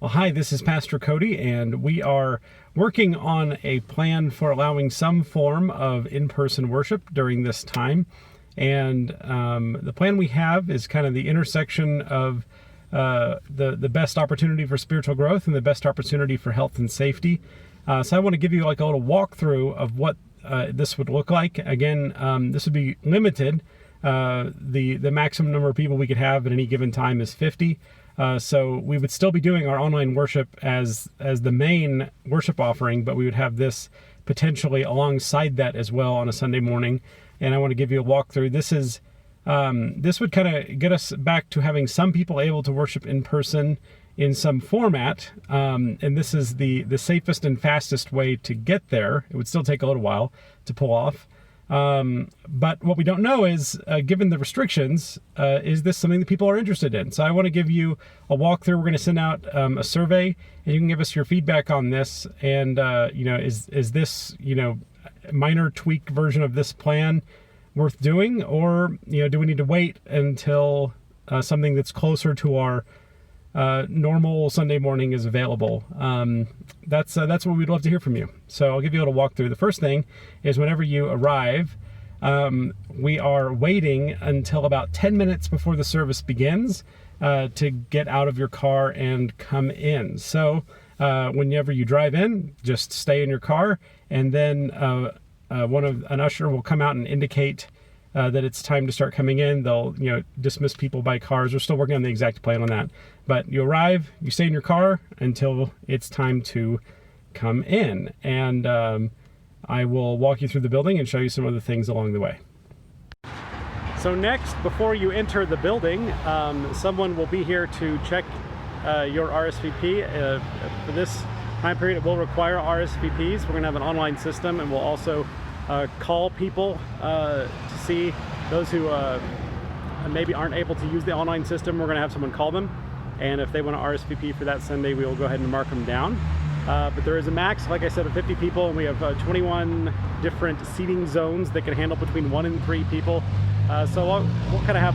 Well, hi, this is Pastor Cody, and we are working on a plan for allowing some form of in-person worship during this time. And the plan we have is kind of the intersection of the best opportunity for spiritual growth and the best opportunity for health and safety. So I want to give you like a little walkthrough of what this would look like. Again, this would be limited. The maximum number of people we could have at any given time is 50. So we would still be doing our online worship as the main worship offering, but we would have this potentially alongside that as well on a Sunday morning. And I want to give you a walkthrough. This would kind of get us back to having some people able to worship in person in some format. And this is the safest and fastest way to get there. It would still take a little while to pull off. But what we don't know is, given the restrictions, is this something that people are interested in? So I want to give you a walkthrough. We're going to send out a survey, and you can give us your feedback on this. And is this minor tweak version of this plan worth doing, or do we need to wait until something that's closer to our normal Sunday morning is available? That's what we'd love to hear from you. So I'll give you a little walkthrough. The first thing is whenever you arrive, we are waiting until about 10 minutes before the service begins to get out of your car and come in. So whenever you drive in, just stay in your car, and then an usher will come out and indicate that it's time to start coming in. They'll dismiss people by cars. We're still working on the exact plan on that. But you arrive, you stay in your car until it's time to come in. And I will walk you through the building and show you some of the things along the way. So next, before you enter the building, someone will be here to check your RSVP. For this time period, it will require RSVPs. We're going to have an online system, and we'll also call people to see those who maybe aren't able to use the online system. We're going to have someone call them, and if they want to RSVP for that Sunday, we will go ahead and mark them down. But there is a max, like I said, of 50 people, and we have 21 different seating zones that can handle between 1 and 3 people. So we'll kind of have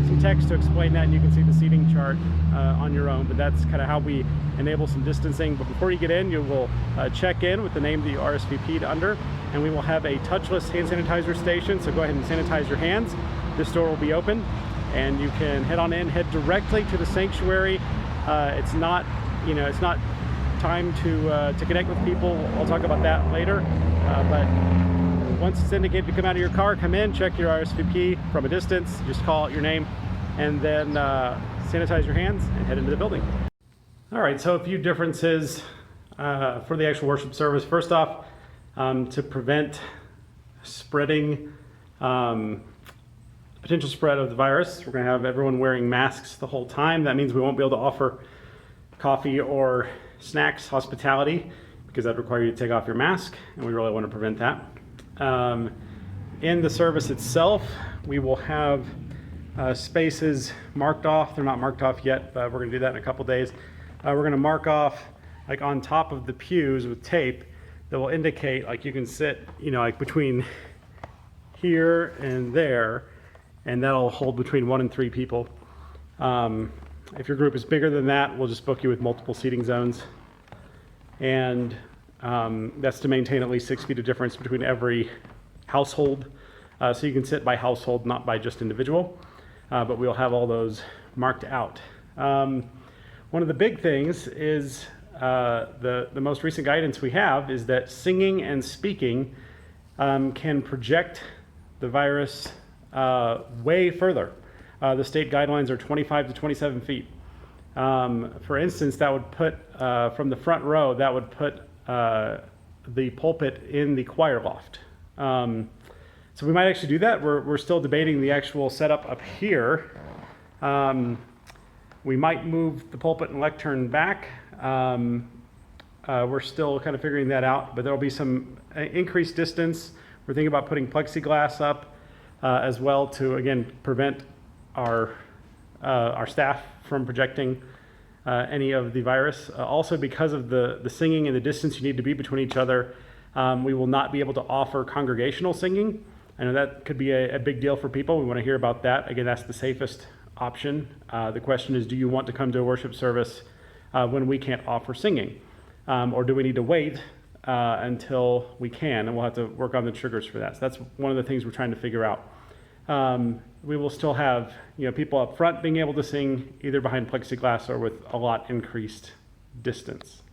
some text to explain that, and you can see the seating chart on your own. But that's kind of how we enable some distancing. But before you get in, you will check in with the name that you RSVP'd under, and we will have a touchless hand sanitizer station. So go ahead and sanitize your hands. This door will be open, and you can head on in, head directly to the sanctuary. It's not time to connect with people. I'll talk about that later. But once it's indicated to come out of your car, come in, check your RSVP from a distance, just call out your name, and then sanitize your hands and head into the building. All right, so a few differences for the actual worship service. First off, to prevent spreading, potential spread of the virus, we're going to have everyone wearing masks the whole time. That means we won't be able to offer coffee or snacks hospitality, because that'd require you to take off your mask, and we really want to prevent that. In the service itself, we will have spaces marked off. They're not marked off yet, but we're going to do that in a couple days. We're going to mark off like on top of the pews with tape that will indicate, like you can sit, like between here and there, and that'll hold between 1 and 3 people. If your group is bigger than that, we'll just book you with multiple seating zones. And that's to maintain at least 6 feet of difference between every household. So you can sit by household, not by just individual. But we'll have all those marked out. One of the big things is the most recent guidance we have is that singing and speaking can project the virus way further. The state guidelines are 25 to 27 feet. For instance, that would put, from the front row, that would put the pulpit in the choir loft. So we might actually do that. We're still debating the actual setup up here. We might move the pulpit and lectern back. We're still kind of figuring that out, but there'll be some increased distance. We're thinking about putting plexiglass up as well to, again, prevent our staff from projecting any of the virus. Also, because of the singing and the distance you need to be between each other, we will not be able to offer congregational singing. I know that could be a big deal for people. We want to hear about that. Again, that's the safest option. The question is, do you want to come to a worship service when we can't offer singing? Or do we need to wait until we can? And we'll have to work on the triggers for that. So that's one of the things we're trying to figure out. We will still have people up front being able to sing either behind plexiglass or with a lot increased distance.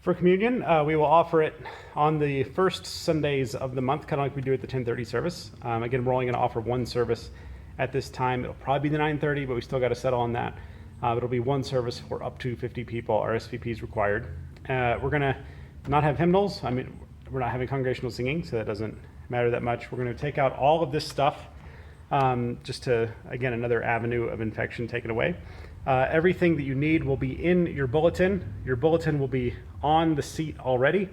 For communion, we will offer it on the first Sundays of the month, kind of like we do at the 10:30 service. Again, we're only going to offer one service at this time. It'll probably be the 9:30, but we still got to settle on that. It'll be one service for up to 50 people. RSVP is required. We're going to not have hymnals. I mean, we're not having congregational singing, so that doesn't matter that much. We're going to take out all of this stuff, just to, again, another avenue of infection taken away. Everything that you need will be in your bulletin. Your bulletin will be on the seat already,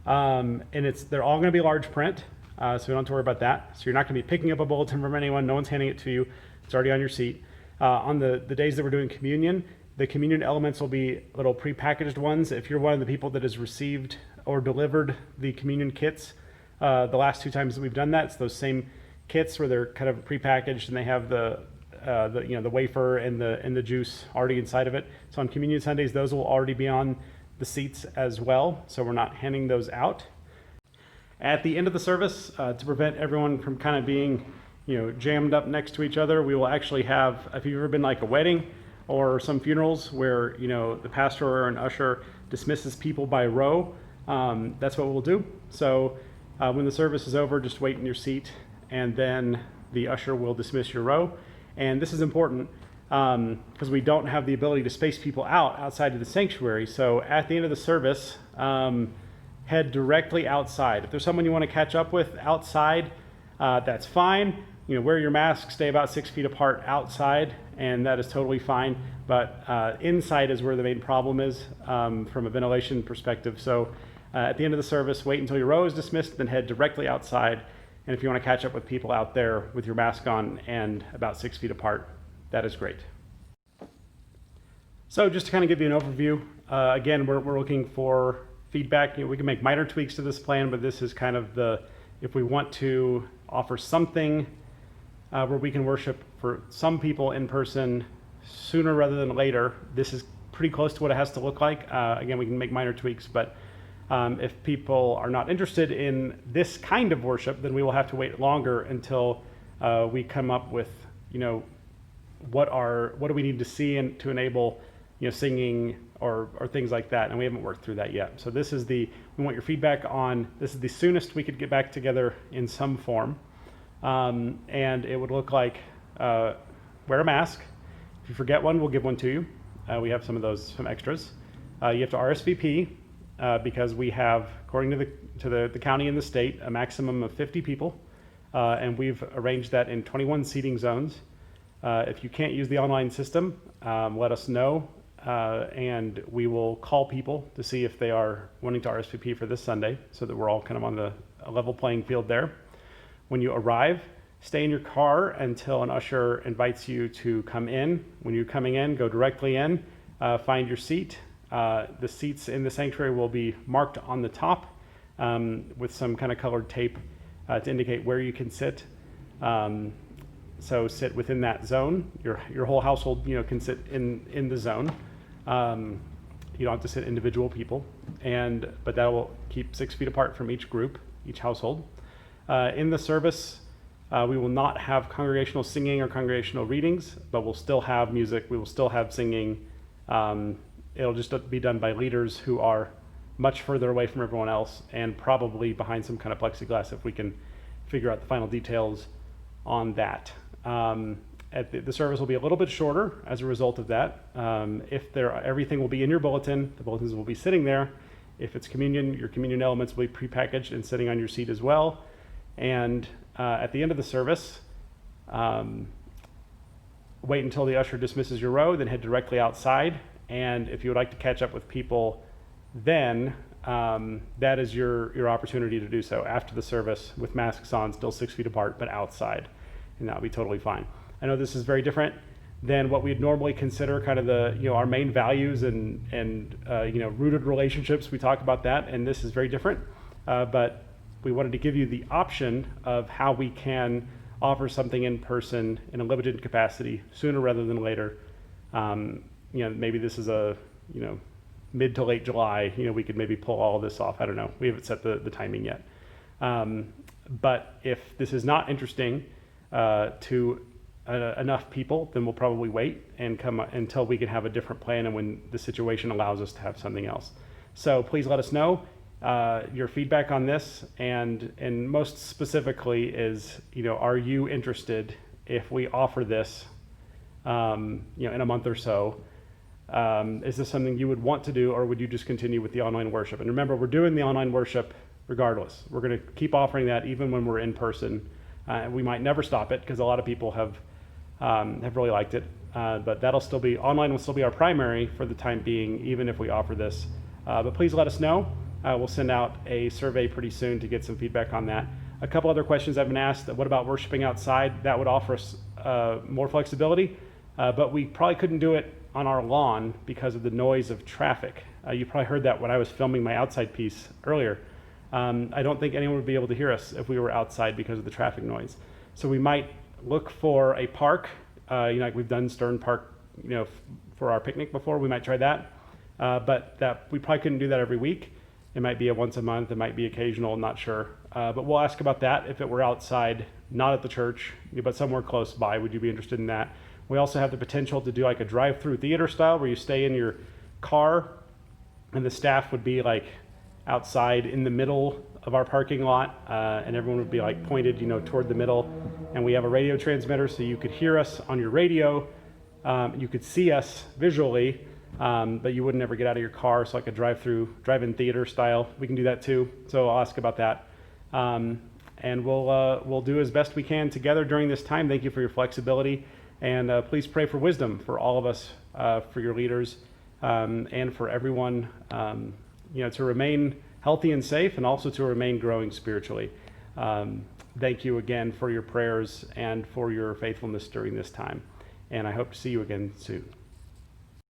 and they're all going to be large print, so we don't have to worry about that. So you're not going to be picking up a bulletin from anyone. No one's handing it to you. It's already on your seat. On the days that we're doing communion, the communion elements will be little prepackaged ones. If you're one of the people that has received or delivered the communion kits, the last 2 times that we've done that, it's those same kits where they're kind of prepackaged and they have the wafer and the juice already inside of it. So on communion Sundays, those will already be on the seats as well. So we're not handing those out. At the end of the service, to prevent everyone from kind of being jammed up next to each other, we will actually have, if you've ever been like a wedding or some funerals where the pastor or an usher dismisses people by row, that's what we'll do. So when the service is over, just wait in your seat and then the usher will dismiss your row. And this is important because we don't have the ability to space people out outside of the sanctuary. So at the end of the service, head directly outside. If there's someone you want to catch up with outside, that's fine. Wear your mask, stay about 6 feet apart outside, and that is totally fine. But inside is where the main problem is from a ventilation perspective. So at the end of the service, wait until your row is dismissed, then head directly outside. And if you want to catch up with people out there with your mask on and about 6 feet apart, that is great. So just to kind of give you an overview, again, we're looking for feedback. We can make minor tweaks to this plan, but this is kind of if we want to offer something where we can worship for some people in person sooner rather than later, this is pretty close to what it has to look like. Again, we can make minor tweaks, but if people are not interested in this kind of worship, then we will have to wait longer until we come up with, what do we need to see and to enable, singing or things like that. And we haven't worked through that yet. So this is we want your feedback on, this is the soonest we could get back together in some form. And it would look like, wear a mask. If you forget one, we'll give one to you. We have some extras. You have to RSVP. Because we have, according to the county and the state, a maximum of 50 people, and we've arranged that in 21 seating zones. If you can't use the online system, let us know, and we will call people to see if they are wanting to RSVP for this Sunday, so that we're all kind of on a level playing field there. When you arrive, stay in your car until an usher invites you to come in. When you're coming in, go directly in, find your seat. The seats in the sanctuary will be marked on the top with some kind of colored tape to indicate where you can sit. So sit within that zone. Your whole household, can sit in the zone. You don't have to sit individual people, but that will keep 6 feet apart from each group, each household. In the service, we will not have congregational singing or congregational readings, but we'll still have music. We will still have singing. It'll just be done by leaders who are much further away from everyone else and probably behind some kind of plexiglass if we can figure out the final details on that. The service will be a little bit shorter as a result of that. Everything will be in your bulletin. The bulletins will be sitting there. If it's communion, your communion elements will be prepackaged and sitting on your seat as well. And at the end of the service, wait until the usher dismisses your row, then head directly outside. And if you would like to catch up with people, then that is your opportunity to do so after the service with masks on, still 6 feet apart, but outside, and that'll be totally fine. I know this is very different than what we'd normally consider kind of our main values and rooted relationships. We talk about that, and this is very different, but we wanted to give you the option of how we can offer something in person in a limited capacity sooner rather than later. maybe this is a, mid to late July, we could maybe pull all of this off. I don't know. We haven't set the timing yet. But if this is not interesting to enough people, then we'll probably wait and come until we can have a different plan and when the situation allows us to have something else. So please let us know your feedback on this, and most specifically is, are you interested if we offer this, in a month or so? Is this something you would want to do, or would you just continue with the online worship? And remember, we're doing the online worship regardless. We're going to keep offering that even when we're in person. We might never stop it because a lot of people have really liked it. But that'll still be, online will still be our primary for the time being, even if we offer this. But please let us know. We'll send out a survey pretty soon to get some feedback on that. A couple other questions I've been asked. What about worshiping outside? That would offer us more flexibility, but we probably couldn't do it on our lawn because of the noise of traffic. You probably heard that when I was filming my outside piece earlier. I don't think anyone would be able to hear us if we were outside because of the traffic noise. So we might look for a park, like we've done Stern Park, for our picnic before. We might try that, but that we probably couldn't do that every week. It might be a once a month. It might be occasional. I'm not sure, but we'll ask about that if it were outside, not at the church, but somewhere close by. Would you be interested in that? We also have the potential to do like a drive-through theater style where you stay in your car and the staff would be like outside in the middle of our parking lot, and everyone would be like pointed, toward the middle. And we have a radio transmitter so you could hear us on your radio. You could see us visually, but you wouldn't ever get out of your car. So like a drive-in theater style. We can do that too. So I'll ask about that. And we'll do as best we can together during this time. Thank you for your flexibility. And please pray for wisdom for all of us, for your leaders, and for everyone, to remain healthy and safe, and also to remain growing spiritually. Thank you again for your prayers and for your faithfulness during this time. And I hope to see you again soon.